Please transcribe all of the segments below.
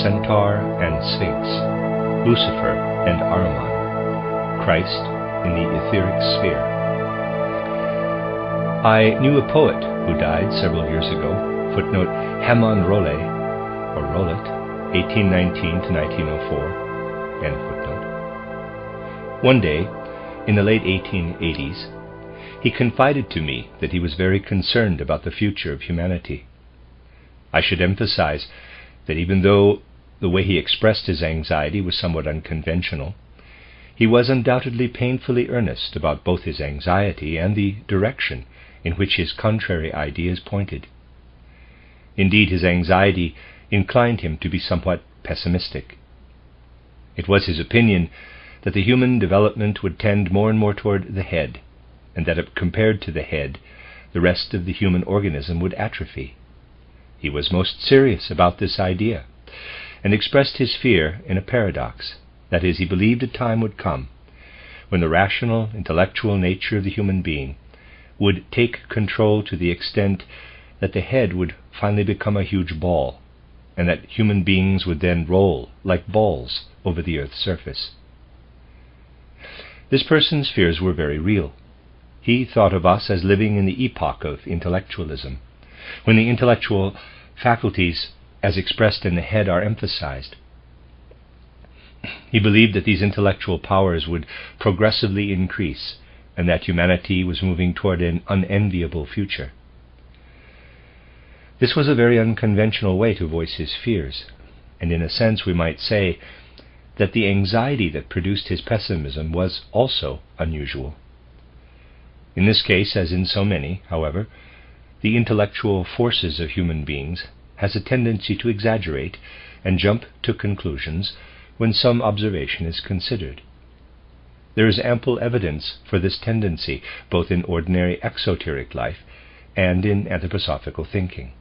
Centaur and Sphinx, Lucifer and Ahriman, Christ in the Etheric sphere. I knew a poet who died several years ago, footnote Ahriman Role, or Rollet, 1819 to 1904, end footnote. One day, in the late 1880s, he confided to me that he was very concerned about the future of humanity. I should emphasize that even though the way he expressed his anxiety was somewhat unconventional, he was undoubtedly painfully earnest about both his anxiety and the direction in which his contrary ideas pointed. Indeed, his anxiety inclined him to be somewhat pessimistic. It was his opinion that the human development would tend more and more toward the head, and that compared to the head, the rest of the human organism would atrophy. He was most serious about this idea, and expressed his fear in a paradox. That is, he believed a time would come when the rational, intellectual nature of the human being would take control to the extent that the head would finally become a huge ball, and that human beings would then roll like balls over the earth's surface. This person's fears were very real. He thought of us as living in the epoch of intellectualism, when the intellectual faculties as expressed in the head are emphasized. He believed that these intellectual powers would progressively increase, and that humanity was moving toward an unenviable future. This was a very unconventional way to voice his fears, and in a sense we might say that the anxiety that produced his pessimism was also unusual. In this case, as in so many, however, the intellectual forces of human beings has a tendency to exaggerate and jump to conclusions when some observation is considered. There is ample evidence for this tendency, both in ordinary exoteric life and in anthroposophical thinking.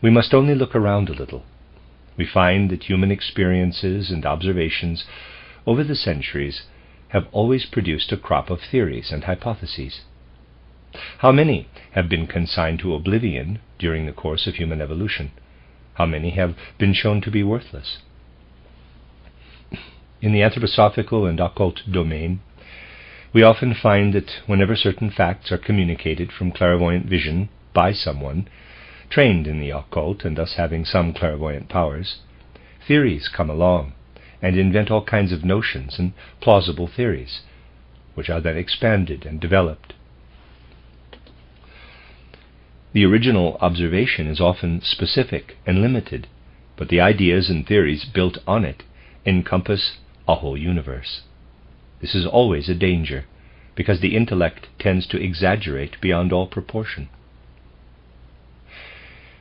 We must only look around a little. We find that human experiences and observations over the centuries have always produced a crop of theories and hypotheses. How many have been consigned to oblivion during the course of human evolution? How many have been shown to be worthless? In the anthroposophical and occult domain, we often find that whenever certain facts are communicated from clairvoyant vision by someone trained in the occult and thus having some clairvoyant powers, theories come along and invent all kinds of notions and plausible theories, which are then expanded and developed. The original observation is often specific and limited, but the ideas and theories built on it encompass a whole universe. This is always a danger, because the intellect tends to exaggerate beyond all proportion.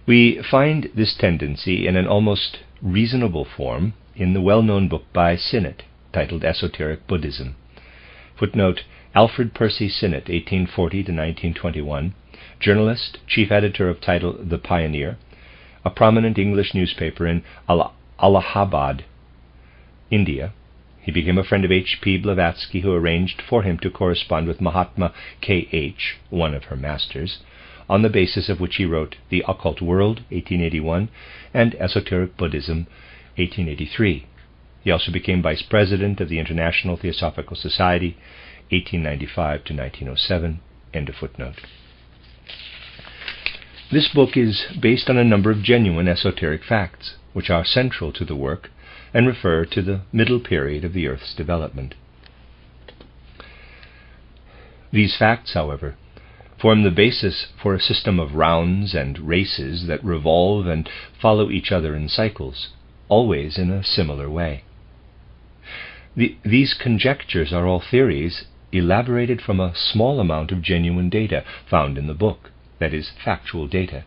We find this tendency in an almost reasonable form in the well-known book by Sinnett, titled Esoteric Buddhism. Footnote, Alfred Percy Sinnett, 1840 to 1921, journalist, chief editor of title The Pioneer, a prominent English newspaper in Allahabad, India. He became a friend of H.P. Blavatsky, who arranged for him to correspond with Mahatma K.H., one of her masters, on the basis of which he wrote The Occult World, 1881, and Esoteric Buddhism, 1883. He also became vice president of the International Theosophical Society, 1895 to 1907, end of footnote. This book is based on a number of genuine esoteric facts, which are central to the work and refer to the middle period of the Earth's development. These facts, however, form the basis for a system of rounds and races that revolve and follow each other in cycles, always in a similar way. These conjectures are all theories elaborated from a small amount of genuine data found in the book, that is, factual data.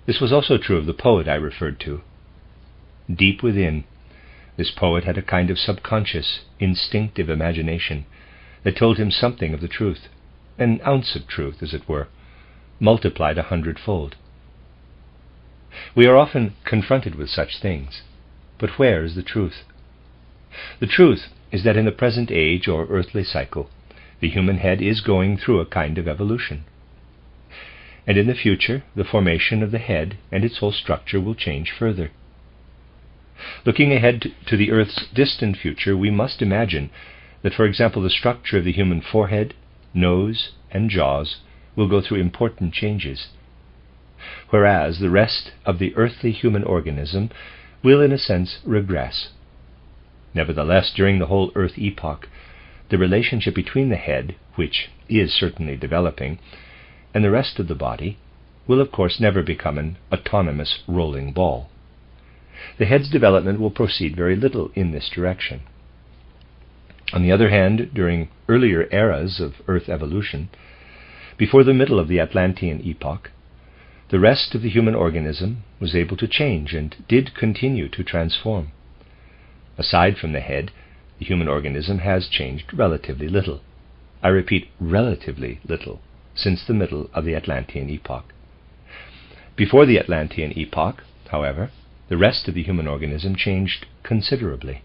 This was also true of the poet I referred to. Deep within, this poet had a kind of subconscious, instinctive imagination that told him something of the truth, an ounce of truth, as it were, multiplied 100-fold. We are often confronted with such things, but where is the truth? The truth is that in the present age or earthly cycle, the human head is going through a kind of evolution. and in the future the formation of the head and its whole structure will change further. Looking ahead to the Earth's distant future, we must imagine that, for example, the structure of the human forehead, nose, and jaws will go through important changes, whereas the rest of the earthly human organism will, in a sense, regress. Nevertheless, during the whole Earth epoch, the relationship between the head, which is certainly developing, and the rest of the body will, of course, never become an autonomous rolling ball. The head's development will proceed very little in this direction. On the other hand, during earlier eras of Earth evolution, before the middle of the Atlantean epoch, the rest of the human organism was able to change and did continue to transform. Aside from the head, the human organism has changed relatively little. I repeat, relatively little, since the middle of the Atlantean epoch. Before the Atlantean epoch, however, the rest of the human organism changed considerably.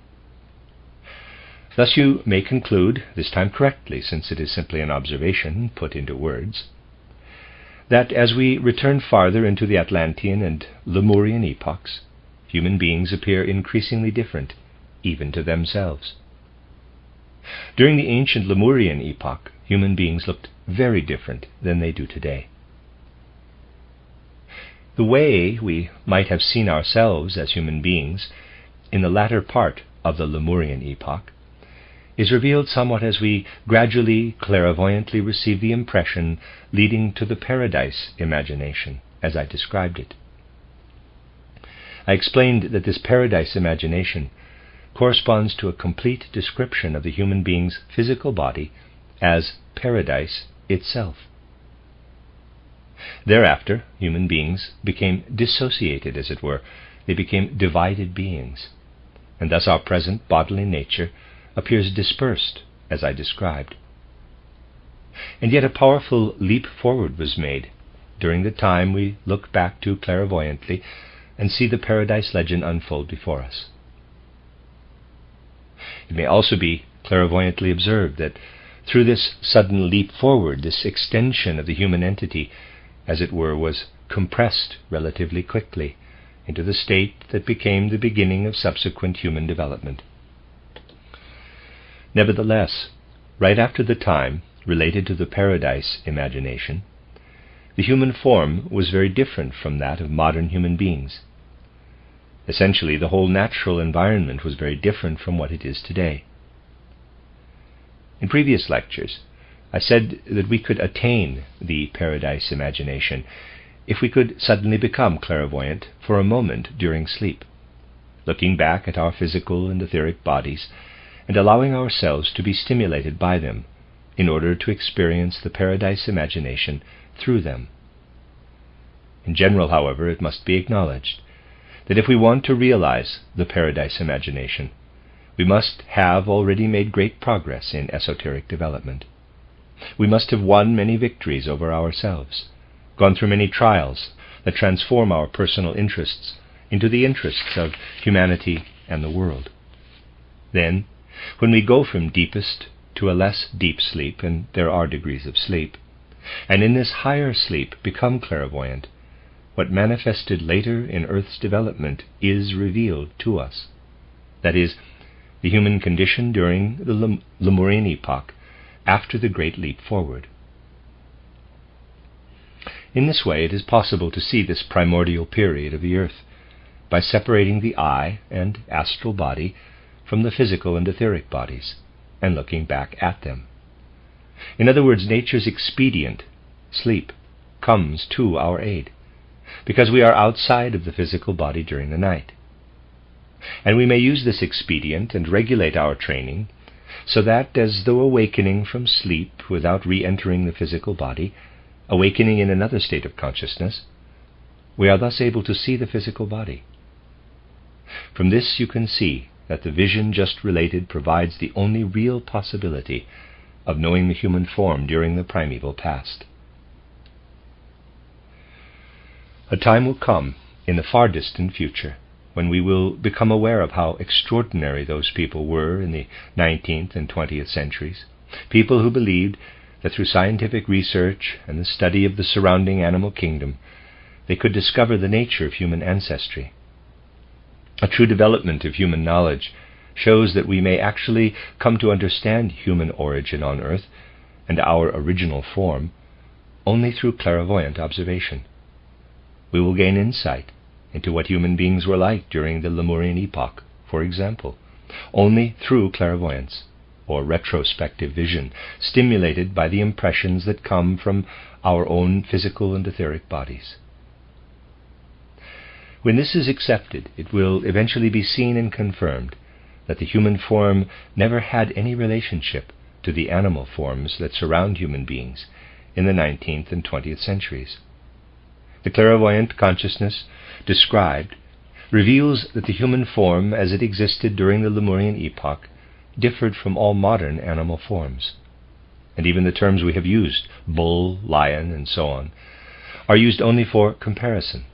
Thus you may conclude, this time correctly, since it is simply an observation put into words, that as we return farther into the Atlantean and Lemurian epochs, human beings appear increasingly different, even to themselves. During the ancient Lemurian epoch, human beings looked very different than they do today. The way we might have seen ourselves as human beings in the latter part of the Lemurian epoch is revealed somewhat as we gradually, clairvoyantly receive the impression leading to the paradise imagination, as I described it. I explained that this paradise imagination corresponds to a complete description of the human being's physical body as paradise itself. Thereafter, human beings became dissociated, as it were. They became divided beings, and thus our present bodily nature appears dispersed, as I described. And yet a powerful leap forward was made during the time we look back to clairvoyantly and see the paradise legend unfold before us. It may also be clairvoyantly observed that through this sudden leap forward, this extension of the human entity, as it were, was compressed relatively quickly into the state that became the beginning of subsequent human development. Nevertheless, right after the time related to the paradise imagination, the human form was very different from that of modern human beings. Essentially, the whole natural environment was very different from what it is today. In previous lectures, I said that we could attain the paradise imagination if we could suddenly become clairvoyant for a moment during sleep, looking back at our physical and etheric bodies and allowing ourselves to be stimulated by them in order to experience the paradise imagination through them. In general, however, it must be acknowledged that if we want to realize the paradise imagination, we must have already made great progress in esoteric development. We must have won many victories over ourselves, gone through many trials that transform our personal interests into the interests of humanity and the world. Then, when we go from deepest to a less deep sleep, and there are degrees of sleep, and in this higher sleep become clairvoyant, what manifested later in Earth's development is revealed to us. That is, the human condition during the Lemurian epoch after the great leap forward. In this way, it is possible to see this primordial period of the Earth by separating the eye and astral body from the physical and etheric bodies and looking back at them. In other words, nature's expedient, sleep, comes to our aid, because we are outside of the physical body during the night. And we may use this expedient and regulate our training so that, as though awakening from sleep without re-entering the physical body, awakening in another state of consciousness, we are thus able to see the physical body. From this you can see that the vision just related provides the only real possibility of knowing the human form during the primeval past. A time will come in the far distant future when we will become aware of how extraordinary those people were in the 19th and 20th centuries, people who believed that through scientific research and the study of the surrounding animal kingdom, they could discover the nature of human ancestry. A true development of human knowledge shows that we may actually come to understand human origin on earth and our original form only through clairvoyant observation. We will gain insight into what human beings were like during the Lemurian epoch, for example, only through clairvoyance, or retrospective vision, stimulated by the impressions that come from our own physical and etheric bodies. When this is accepted, it will eventually be seen and confirmed that the human form never had any relationship to the animal forms that surround human beings in the 19th and 20th centuries. The clairvoyant consciousness described reveals that the human form as it existed during the Lemurian epoch differed from all modern animal forms. And even the terms we have used, bull, lion, and so on, are used only for comparison.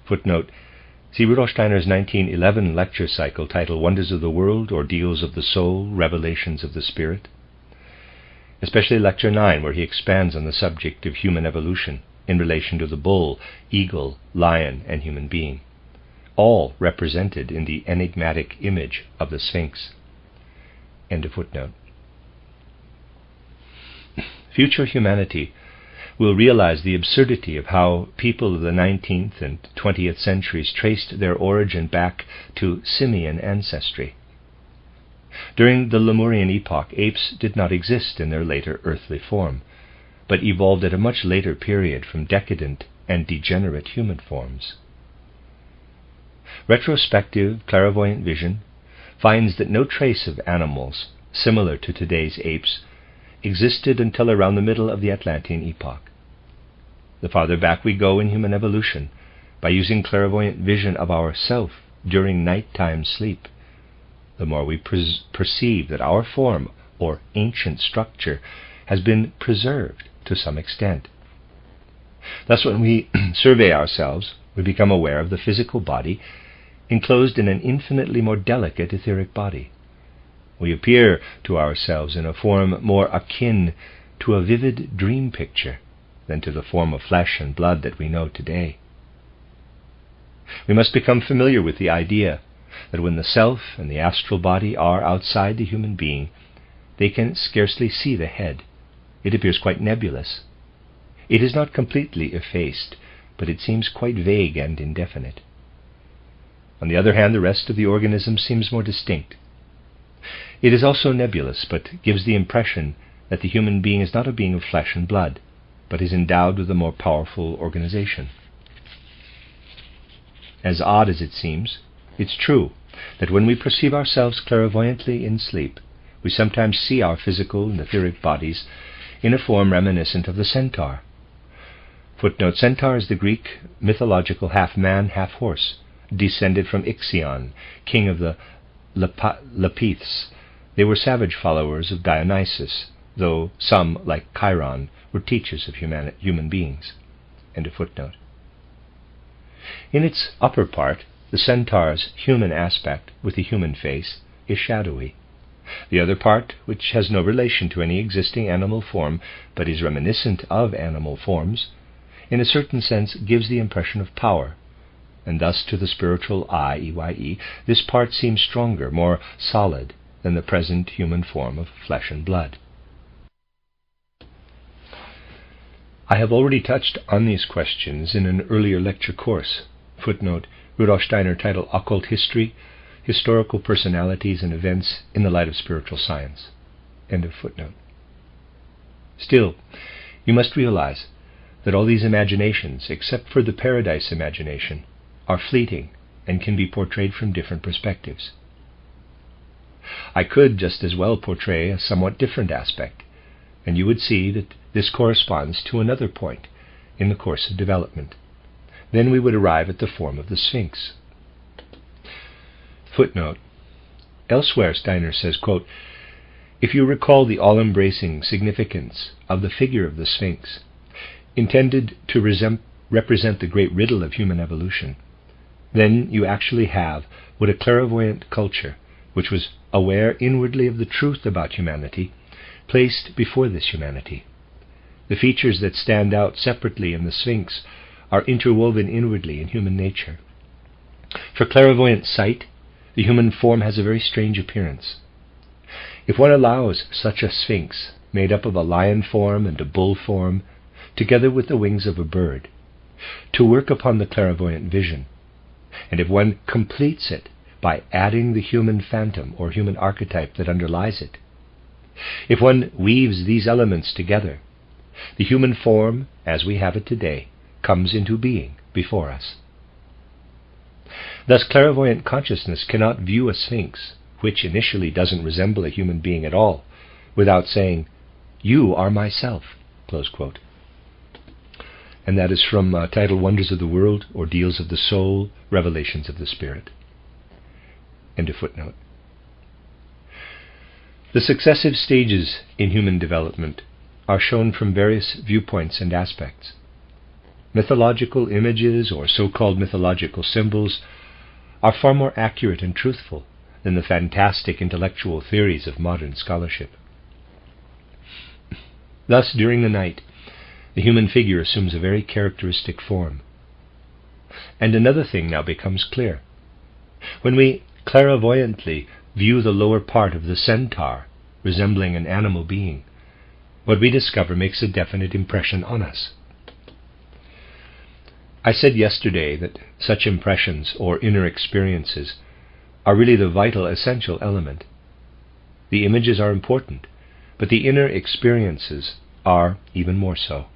Footnote: see Rudolf Steiner's 1911 lecture cycle titled Wonders of the World, Ordeals of the Soul, Revelations of the Spirit, especially Lecture 9, where he expands on the subject of human evolution in relation to the bull, eagle, lion, and human being, all represented in the enigmatic image of the Sphinx. End of footnote. Future humanity will realize the absurdity of how people of the 19th and 20th centuries traced their origin back to simian ancestry. During the Lemurian epoch, apes did not exist in their later earthly form, but evolved at a much later period from decadent and degenerate human forms. Retrospective clairvoyant vision finds that no trace of animals similar to today's apes existed until around the middle of the Atlantean epoch. The farther back we go in human evolution, by using clairvoyant vision of ourself during nighttime sleep, the more we perceive that our form, or ancient structure, has been preserved to some extent. Thus, when we survey ourselves, we become aware of the physical body enclosed in an infinitely more delicate etheric body. We appear to ourselves in a form more akin to a vivid dream picture than to the form of flesh and blood that we know today. We must become familiar with the idea that when the self and the astral body are outside the human being, they can scarcely see the head. It appears quite nebulous. It is not completely effaced, but it seems quite vague and indefinite. On the other hand, the rest of the organism seems more distinct. It is also nebulous, but gives the impression that the human being is not a being of flesh and blood, but is endowed with a more powerful organization. As odd as it seems, it's true that when we perceive ourselves clairvoyantly in sleep, we sometimes see our physical and etheric bodies in a form reminiscent of the centaur. Footnote: Centaur is the Greek mythological half-man, half-horse, descended from Ixion, king of the Lapiths. They were savage followers of Dionysus, though some, like Chiron, were teachers of human beings. End of footnote. In its upper part, the centaur's human aspect, with a human face, is shadowy. The other part, which has no relation to any existing animal form, but is reminiscent of animal forms, in a certain sense gives the impression of power, and thus to the spiritual eye, EYE, this part seems stronger, more solid than the present human form of flesh and blood. I have already touched on these questions in an earlier lecture course. Footnote: Rudolf Steiner, titled Occult History, Historical Personalities and Events in the Light of Spiritual Science. End of footnote. Still, you must realize that all these imaginations, except for the paradise imagination, are fleeting and can be portrayed from different perspectives. I could just as well portray a somewhat different aspect, and you would see that this corresponds to another point in the course of development. Then we would arrive at the form of the Sphinx. Footnote: elsewhere Steiner says, quote, "If you recall the all-embracing significance of the figure of the Sphinx, intended to represent the great riddle of human evolution, then you actually have what a clairvoyant culture which was aware inwardly of the truth about humanity, placed before this humanity. The features that stand out separately in the Sphinx are interwoven inwardly in human nature. For clairvoyant sight, the human form has a very strange appearance. If one allows such a Sphinx, made up of a lion form and a bull form, together with the wings of a bird, to work upon the clairvoyant vision, and if one completes it by adding the human phantom or human archetype that underlies it, if one weaves these elements together, the human form, as we have it today, comes into being before us. Thus, clairvoyant consciousness cannot view a Sphinx, which initially doesn't resemble a human being at all, without saying, "You are myself," close quote. And that is from title Wonders of the World, Ordeals of the Soul, Revelations of the Spirit. End of footnote. The successive stages in human development are shown from various viewpoints and aspects. Mythological images, or so-called mythological symbols, are far more accurate and truthful than the fantastic intellectual theories of modern scholarship. Thus, during the night, the human figure assumes a very characteristic form. And another thing now becomes clear. When we clairvoyantly view the lower part of the centaur, resembling an animal being, what we discover makes a definite impression on us. I said yesterday that such impressions, or inner experiences, are really the vital, essential element. The images are important, but the inner experiences are even more so.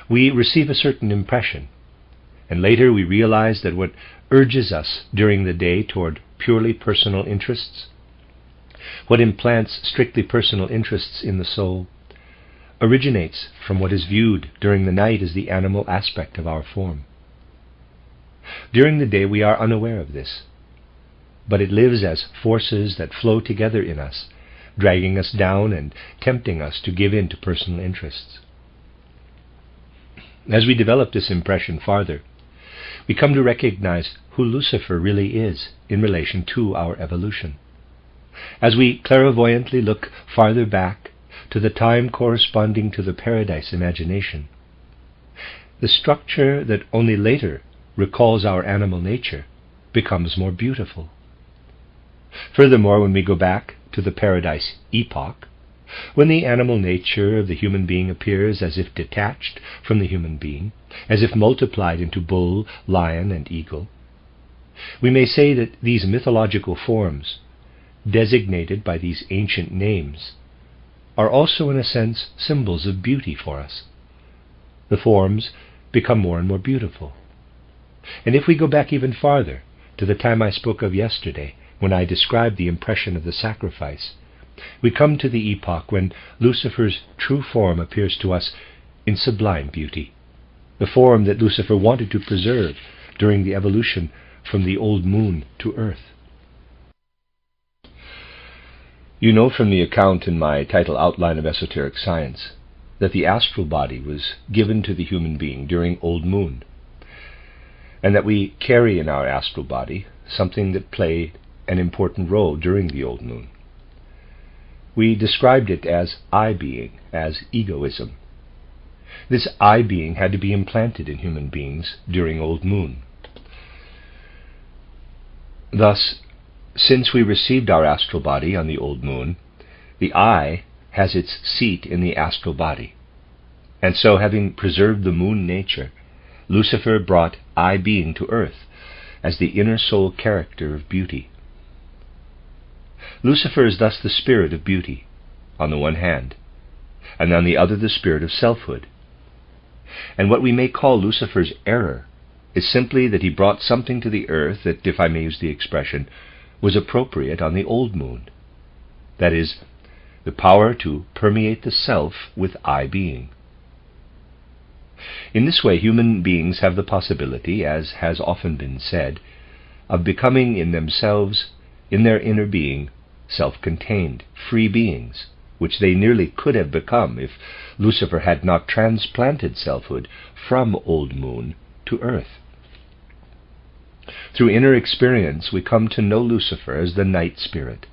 We receive a certain impression, and later we realize that what urges us during the day toward purely personal interests, what implants strictly personal interests in the soul, originates from what is viewed during the night as the animal aspect of our form. During the day we are unaware of this, but it lives as forces that flow together in us, dragging us down and tempting us to give in to personal interests. As we develop this impression farther, we come to recognize who Lucifer really is in relation to our evolution. As we clairvoyantly look farther back to the time corresponding to the paradise imagination, the structure that only later recalls our animal nature becomes more beautiful. Furthermore, when we go back to the paradise epoch, when the animal nature of the human being appears as if detached from the human being, as if multiplied into bull, lion, and eagle, we may say that these mythological forms, designated by these ancient names, are also in a sense symbols of beauty for us. The forms become more and more beautiful. And if we go back even farther, to the time I spoke of yesterday, when I described the impression of the sacrifice, we come to the epoch when Lucifer's true form appears to us in sublime beauty, the form that Lucifer wanted to preserve during the evolution from the old moon to Earth. You know from the account in my title Outline of Esoteric Science that the astral body was given to the human being during old moon, and that we carry in our astral body something that played an important role during the old moon. We described it as I-being, as egoism. This I-being had to be implanted in human beings during old moon. Thus, since we received our astral body on the old moon, the I has its seat in the astral body. And so, having preserved the moon nature, Lucifer brought I-being to earth as the inner soul character of beauty. Lucifer is thus the spirit of beauty, on the one hand, and on the other the spirit of selfhood. And what we may call Lucifer's error is simply that he brought something to the earth that, if I may use the expression, was appropriate on the old moon. That is, the power to permeate the self with I-being. In this way, human beings have the possibility, as has often been said, of becoming in themselves, in their inner being, self-contained, free beings, which they nearly could have become if Lucifer had not transplanted selfhood from old moon to earth. Through inner experience, we come to know Lucifer as the night spirit.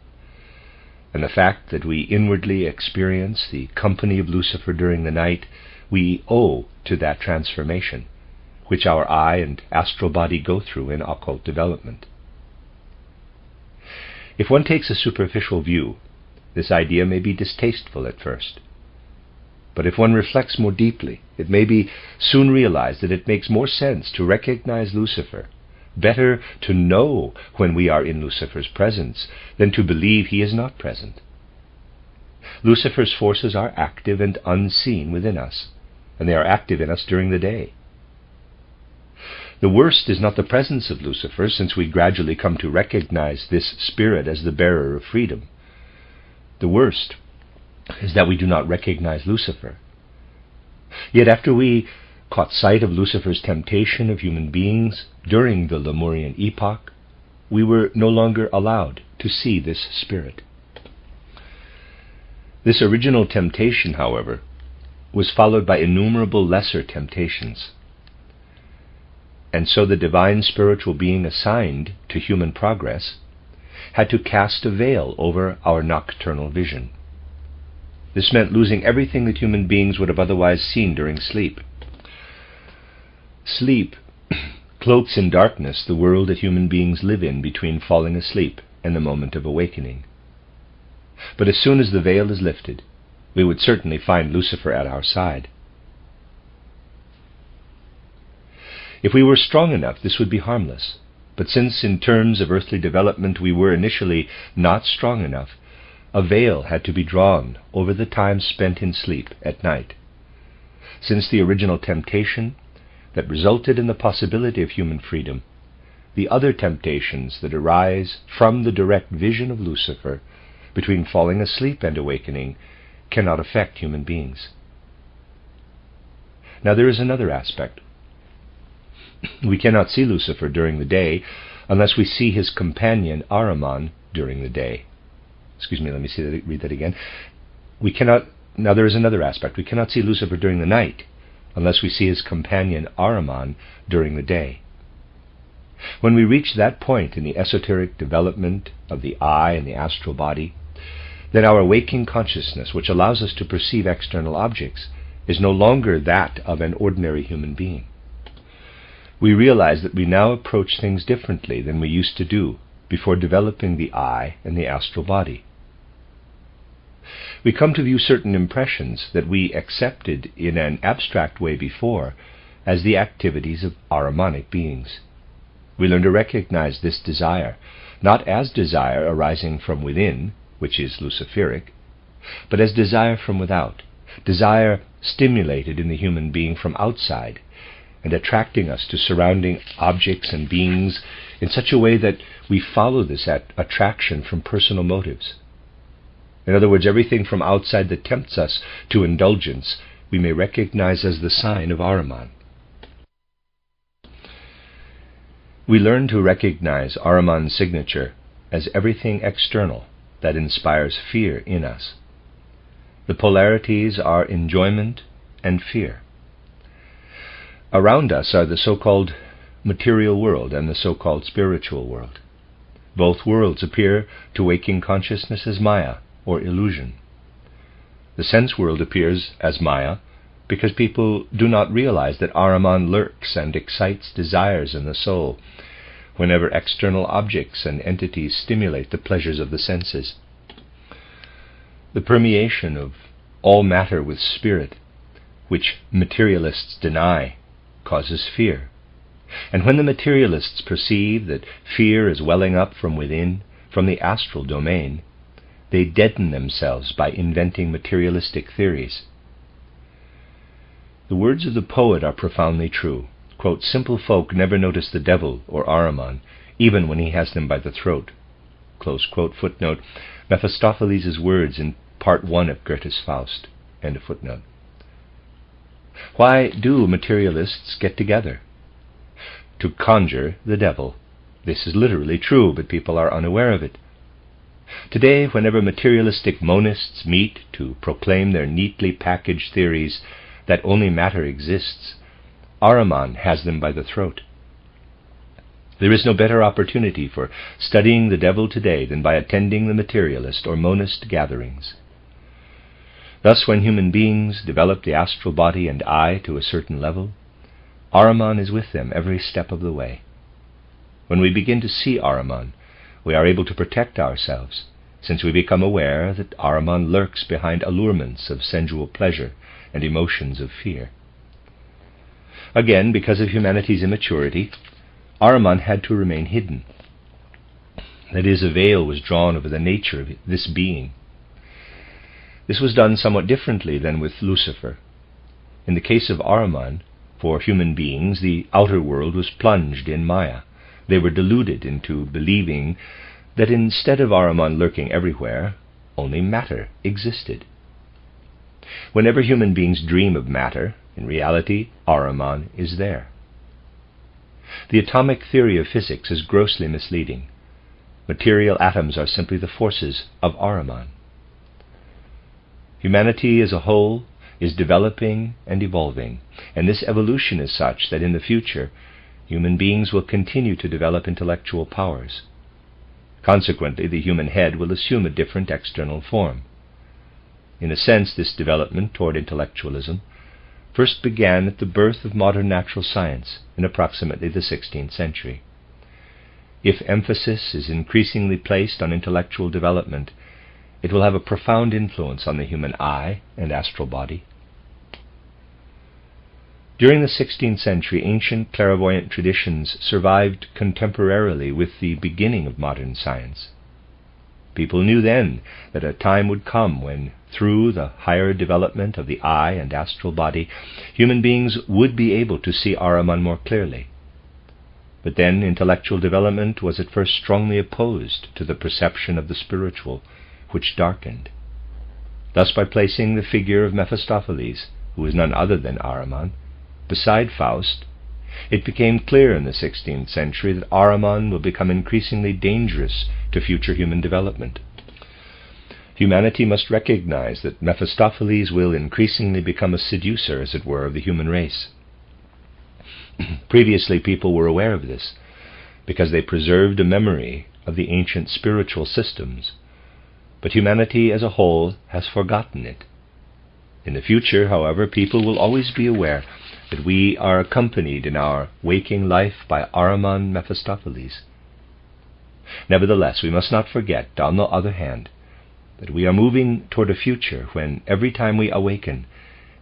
And the fact that we inwardly experience the company of Lucifer during the night, we owe to that transformation, which our eye and astral body go through in occult development. If one takes a superficial view, this idea may be distasteful at first. But if one reflects more deeply, it may be soon realized that it makes more sense to recognize Lucifer, better to know when we are in Lucifer's presence than to believe he is not present. Lucifer's forces are active and unseen within us, and they are active in us during the day. The worst is not the presence of Lucifer, since we gradually come to recognize this spirit as the bearer of freedom. The worst is that we do not recognize Lucifer. Yet after we caught sight of Lucifer's temptation of human beings during the Lemurian epoch, we were no longer allowed to see this spirit. This original temptation, however, was followed by innumerable lesser temptations. And so the divine spiritual being assigned to human progress had to cast a veil over our nocturnal vision. This meant losing everything that human beings would have otherwise seen during sleep. Sleep cloaks in darkness the world that human beings live in between falling asleep and the moment of awakening. But as soon as the veil is lifted, we would certainly find Lucifer at our side. If we were strong enough, this would be harmless. But since in terms of earthly development we were initially not strong enough, a veil had to be drawn over the time spent in sleep at night. Since the original temptation that resulted in the possibility of human freedom, the other temptations that arise from the direct vision of Lucifer between falling asleep and awakening cannot affect human beings. Now there is another aspect. We cannot see Lucifer during the day unless we see his companion Ahriman during the day. Read that again. Now there is another aspect. We cannot see Lucifer during the night unless we see his companion Ahriman during the day. When we reach that point in the esoteric development of the eye and the astral body, then our waking consciousness, which allows us to perceive external objects, is no longer that of an ordinary human being. We realize that we now approach things differently than we used to do before developing the eye and the astral body. We come to view certain impressions that we accepted in an abstract way before as the activities of Ahrimanic beings. We learn to recognize this desire, not as desire arising from within, which is Luciferic, but as desire from without, desire stimulated in the human being from outside, and attracting us to surrounding objects and beings in such a way that we follow this attraction from personal motives. In other words, everything from outside that tempts us to indulgence we may recognize as the sign of Ahriman. We learn to recognize Ahriman's signature as everything external that inspires fear in us. The polarities are enjoyment and fear. Around us are the so-called material world and the so-called spiritual world. Both worlds appear to waking consciousness as Maya, or illusion. The sense world appears as Maya because people do not realize that Ahriman lurks and excites desires in the soul whenever external objects and entities stimulate the pleasures of the senses. The permeation of all matter with spirit, which materialists deny, causes fear. And when the materialists perceive that fear is welling up from within, from the astral domain, they deaden themselves by inventing materialistic theories. The words of the poet are profoundly true. Quote, "Simple folk never notice the devil or Ahriman, even when he has them by the throat." Close quote. Footnote, Mephistopheles' words in Part 1 of Goethe's Faust. End of footnote. Why do materialists get together? To conjure the devil. This is literally true, but people are unaware of it. Today, whenever materialistic monists meet to proclaim their neatly packaged theories that only matter exists, Ahriman has them by the throat. There is no better opportunity for studying the devil today than by attending the materialist or monist gatherings. Thus, when human beings develop the astral body and I to a certain level, Ahriman is with them every step of the way. When we begin to see Ahriman, we are able to protect ourselves, since we become aware that Ahriman lurks behind allurements of sensual pleasure and emotions of fear. Again, because of humanity's immaturity, Ahriman had to remain hidden. That is, a veil was drawn over the nature of this being. This was done somewhat differently than with Lucifer. In the case of Ahriman, for human beings, the outer world was plunged in Maya. They were deluded into believing that instead of Ahriman lurking everywhere, only matter existed. Whenever human beings dream of matter, in reality, Ahriman is there. The atomic theory of physics is grossly misleading. Material atoms are simply the forces of Ahriman. Humanity as a whole is developing and evolving, and this evolution is such that in the future, human beings will continue to develop intellectual powers. Consequently, the human head will assume a different external form. In a sense, this development toward intellectualism first began at the birth of modern natural science in approximately the 16th century. If emphasis is increasingly placed on intellectual development, it will have a profound influence on the human eye and astral body. During the 16th century, ancient clairvoyant traditions survived contemporarily with the beginning of modern science. People knew then that a time would come when, through the higher development of the eye and astral body, human beings would be able to see Ahriman more clearly. But then intellectual development was at first strongly opposed to the perception of the spiritual, which darkened. Thus, by placing the figure of Mephistopheles, who is none other than Ahriman, beside Faust, it became clear in the 16th century that Ahriman will become increasingly dangerous to future human development. Humanity must recognize that Mephistopheles will increasingly become a seducer, as it were, of the human race. Previously, people were aware of this, because they preserved a memory of the ancient spiritual systems, but humanity as a whole has forgotten it. In the future, however, people will always be aware that we are accompanied in our waking life by Ahriman Mephistopheles. Nevertheless, we must not forget, on the other hand, that we are moving toward a future when, every time we awaken,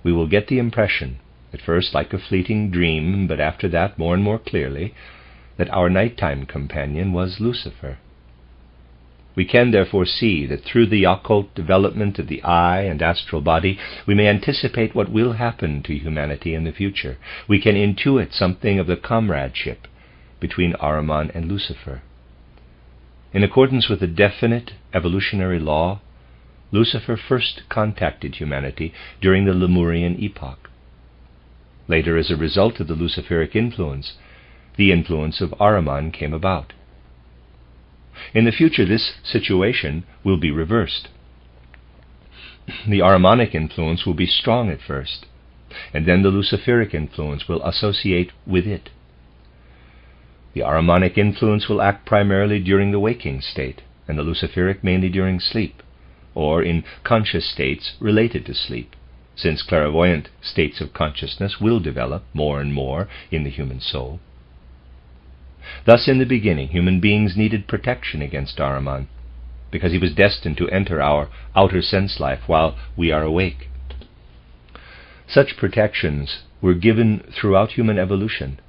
we will get the impression, at first like a fleeting dream, but after that more and more clearly, that our nighttime companion was Lucifer. We can therefore see that through the occult development of the eye and astral body, we may anticipate what will happen to humanity in the future. We can intuit something of the comradeship between Ahriman and Lucifer. In accordance with a definite evolutionary law, Lucifer first contacted humanity during the Lemurian epoch. Later, as a result of the Luciferic influence, the influence of Ahriman came about. In the future, this situation will be reversed. The Ahrimanic influence will be strong at first, and then the Luciferic influence will associate with it. The Ahrimanic influence will act primarily during the waking state, and the Luciferic mainly during sleep, or in conscious states related to sleep, since clairvoyant states of consciousness will develop more and more in the human soul. Thus, in the beginning, human beings needed protection against Ahriman, because he was destined to enter our outer sense life while we are awake. Such protections were given throughout human evolution,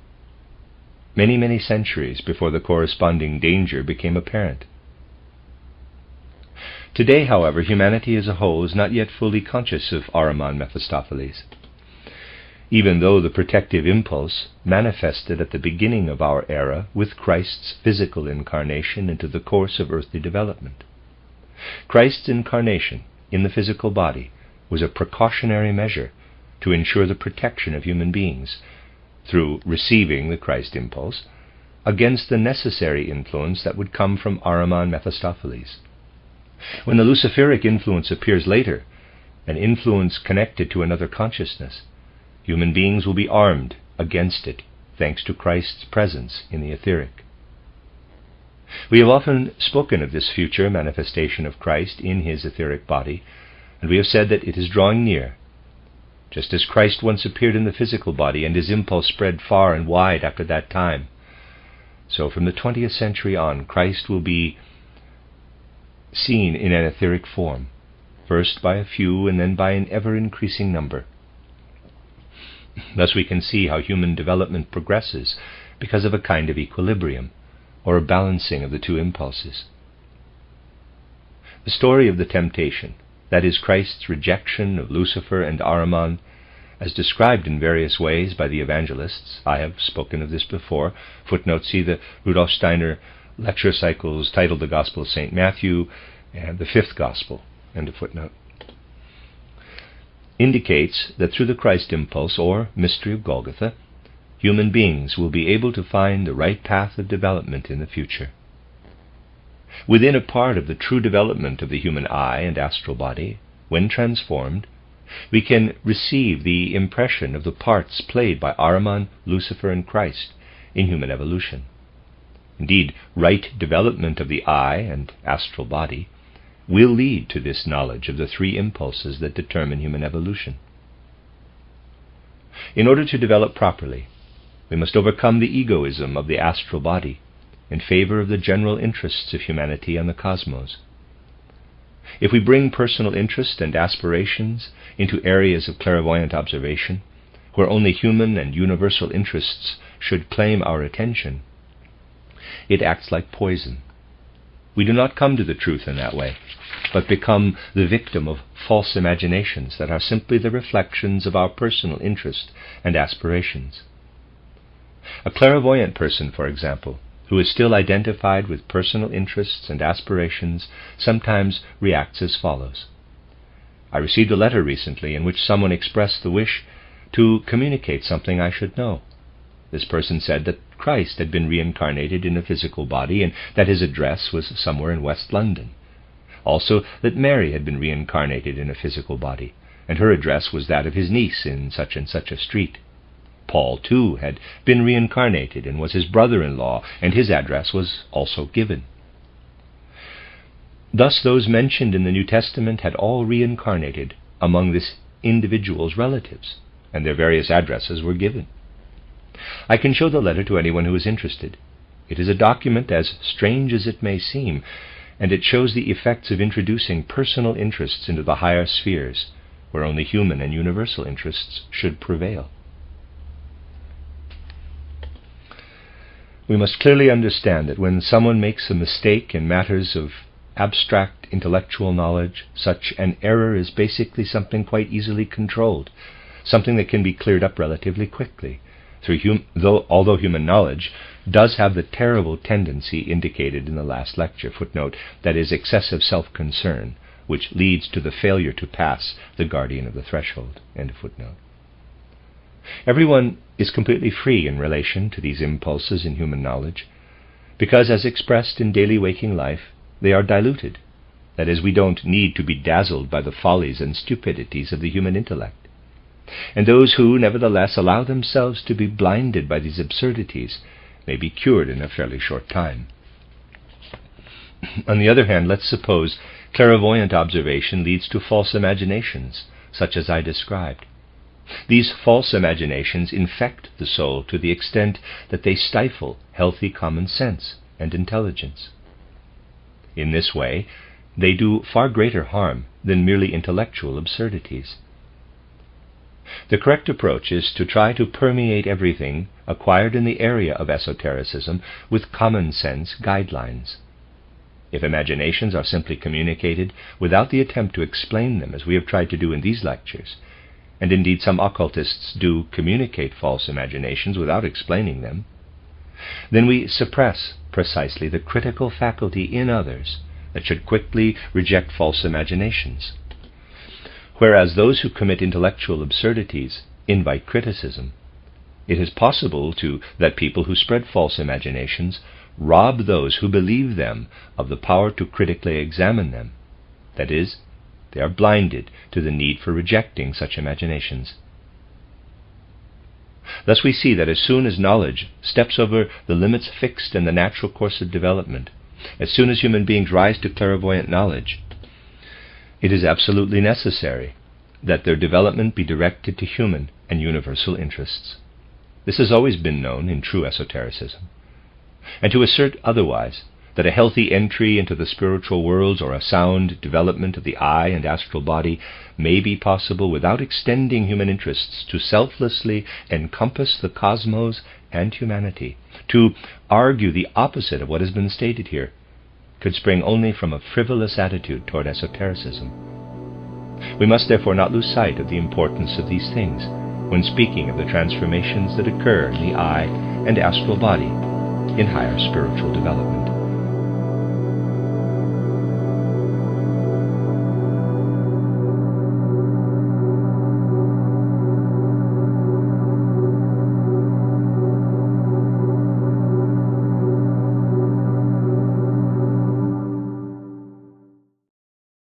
many centuries before the corresponding danger became apparent. Today, however, humanity as a whole is not yet fully conscious of Ahriman Mephistopheles. Even though the protective impulse manifested at the beginning of our era with Christ's physical incarnation into the course of earthly development. Christ's incarnation in the physical body was a precautionary measure to ensure the protection of human beings, through receiving the Christ impulse, against the necessary influence that would come from Ahriman Mephistopheles. When the Luciferic influence appears later, an influence connected to another consciousness, human beings will be armed against it, thanks to Christ's presence in the Etheric. We have often spoken of this future manifestation of Christ in his etheric body, and we have said that it is drawing near. Just as Christ once appeared in the physical body, and his impulse spread far and wide after that time, so from the 20th century on, Christ will be seen in an etheric form, first by a few and then by an ever-increasing number. Thus we can see how human development progresses because of a kind of equilibrium, or a balancing of the two impulses. The story of the temptation, that is Christ's rejection of Lucifer and Ahriman, as described in various ways by the evangelists. I have spoken of this before. Footnote, see the Rudolf Steiner lecture cycles titled The Gospel of St. Matthew and the Fifth Gospel, end of footnote. Indicates that through the Christ impulse, or mystery of Golgotha, human beings will be able to find the right path of development in the future. Within a part of the true development of the human eye and astral body, when transformed, we can receive the impression of the parts played by Ahriman, Lucifer, and Christ in human evolution. Indeed, right development of the eye and astral body will lead to this knowledge of the three impulses that determine human evolution. In order to develop properly, we must overcome the egoism of the astral body in favor of the general interests of humanity and the cosmos. If we bring personal interest and aspirations into areas of clairvoyant observation, where only human and universal interests should claim our attention, it acts like poison. We do not come to the truth in that way, but become the victim of false imaginations that are simply the reflections of our personal interest and aspirations. A clairvoyant person, for example, who is still identified with personal interests and aspirations, sometimes reacts as follows. I received a letter recently in which someone expressed the wish to communicate something I should know. This person said that Christ had been reincarnated in a physical body and that his address was somewhere in West London. Also that Mary had been reincarnated in a physical body, and her address was that of his niece in such and such a street. Paul, too, had been reincarnated and was his brother-in-law, and his address was also given. Thus those mentioned in the New Testament had all reincarnated among this individual's relatives, and their various addresses were given. I can show the letter to anyone who is interested. It is a document as strange as it may seem, and it shows the effects of introducing personal interests into the higher spheres, where only human and universal interests should prevail. We must clearly understand that when someone makes a mistake in matters of abstract intellectual knowledge, such an error is basically something quite easily controlled, something that can be cleared up relatively quickly, although human knowledge does have the terrible tendency indicated in the last lecture, footnote, that is excessive self-concern, which leads to the failure to pass the guardian of the threshold, end of footnote. Everyone is completely free in relation to these impulses in human knowledge, because as expressed in daily waking life, they are diluted. That is, we don't need to be dazzled by the follies and stupidities of the human intellect. And those who, nevertheless, allow themselves to be blinded by these absurdities may be cured in a fairly short time. On the other hand, let's suppose clairvoyant observation leads to false imaginations, such as I described. These false imaginations infect the soul to the extent that they stifle healthy common sense and intelligence. In this way, they do far greater harm than merely intellectual absurdities. The correct approach is to try to permeate everything acquired in the area of esotericism with common sense guidelines. If imaginations are simply communicated without the attempt to explain them, as we have tried to do in these lectures, and indeed some occultists do communicate false imaginations without explaining them, then we suppress precisely the critical faculty in others that should quickly reject false imaginations. Whereas those who commit intellectual absurdities invite criticism, it is possible that people who spread false imaginations rob those who believe them of the power to critically examine them. That is, they are blinded to the need for rejecting such imaginations. Thus we see that as soon as knowledge steps over the limits fixed in the natural course of development, as soon as human beings rise to clairvoyant knowledge, it is absolutely necessary that their development be directed to human and universal interests. This has always been known in true esotericism. And to assert otherwise, that a healthy entry into the spiritual worlds or a sound development of the eye and astral body may be possible without extending human interests to selflessly encompass the cosmos and humanity, to argue the opposite of what has been stated here, could spring only from a frivolous attitude toward esotericism. We must therefore not lose sight of the importance of these things when speaking of the transformations that occur in the eye and astral body in higher spiritual development.